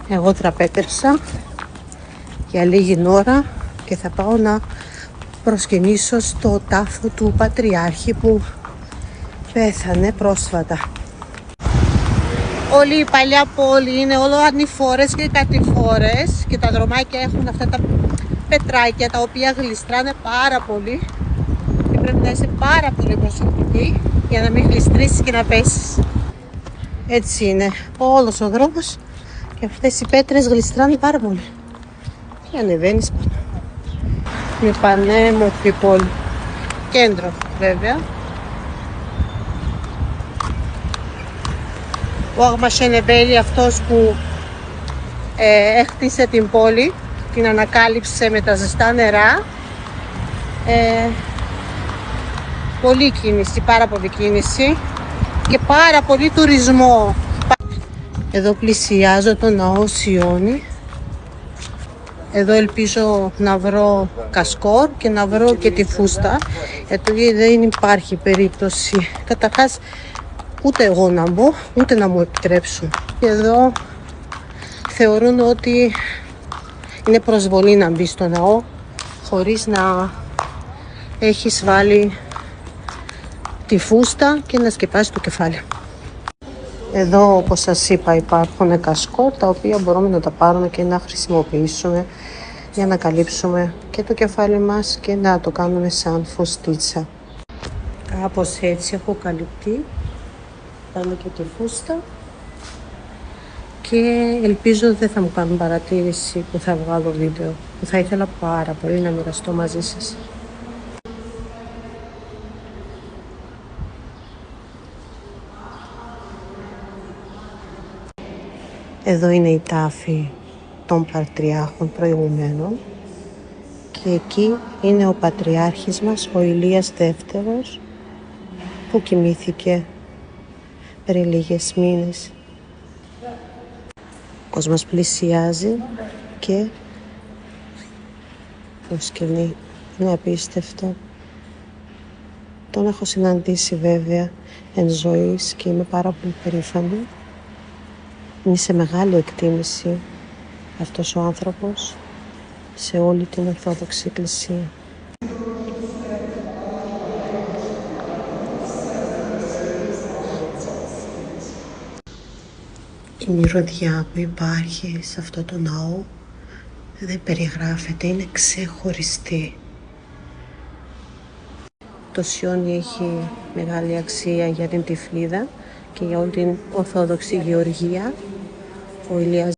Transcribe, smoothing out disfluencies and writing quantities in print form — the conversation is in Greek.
Εγώ τραπέτευσα για λίγη ώρα και θα πάω να προσκυνήσω στο τάφο του Πατριάρχη που πέθανε πρόσφατα. Όλη η παλιά πόλη είναι όλο ανηφόρες και κατηφόρες και τα δρομάκια έχουν αυτά τα πετράκια τα οποία γλιστράνε πάρα πολύ και πρέπει να είσαι πάρα πολύ προσεκτική για να μην γλιστρήσεις και να πέσεις. Έτσι είναι όλος ο δρόμος και αυτές οι πέτρες γλιστράνε πάρα πολύ και ανεβαίνεις πάνω. Είναι πανέμορφη πόλη, κέντρο βέβαια. Ο Αγμασενεβέλη, αυτός που έχτισε την πόλη, την ανακάλυψε με τα ζεστά νερά. Πολύ κίνηση, πάρα πολύ κίνηση και πάρα πολύ τουρισμό. Εδώ πλησιάζω το ναό Σιώνη. Εδώ ελπίζω να βρω κασκόρ και να βρω και τη φούστα, γιατί δεν υπάρχει περίπτωση καταρχάς ούτε εγώ να μπω, ούτε να μου επιτρέψουν. Και εδώ θεωρούν ότι είναι προσβολή να μπει στο ναό χωρίς να έχεις βάλει τη φούστα και να σκεπάσεις το κεφάλι. Εδώ, όπως σας είπα, υπάρχουν κασκόρ τα οποία μπορούμε να τα πάρουμε και να χρησιμοποιήσουμε για να καλύψουμε και το κεφάλι μας και να το κάνουμε σαν φουστίτσα. Κάπως έτσι έχω καλυπτεί. Πάμε και τη φούστα και ελπίζω δεν θα μου κάνουν παρατήρηση που θα βγάλω βίντεο, που θα ήθελα πάρα πολύ να μοιραστώ μαζί σας. Εδώ είναι η τάφη των Πατριάρχων προηγουμένων και εκεί είναι ο Πατριάρχης μας, ο Ηλίας Δεύτερος, που κοιμήθηκε πριν λίγες μήνες. Ο κόσμος πλησιάζει και το σκηνή είναι απίστευτο. Τον έχω συναντήσει βέβαια εν ζωής και είμαι πάρα πολύ περήφανη. Είναι σε μεγάλη εκτίμηση αυτός ο άνθρωπος σε όλη την Ορθόδοξη Εκκλησία. Η μυρωδιά που υπάρχει σε αυτό το ναό δεν περιγράφεται, είναι ξεχωριστή. Το Σιώνι έχει μεγάλη αξία για την Τυφλίδα και για όλη την Ορθόδοξη Γεωργία. Ο Ηλίας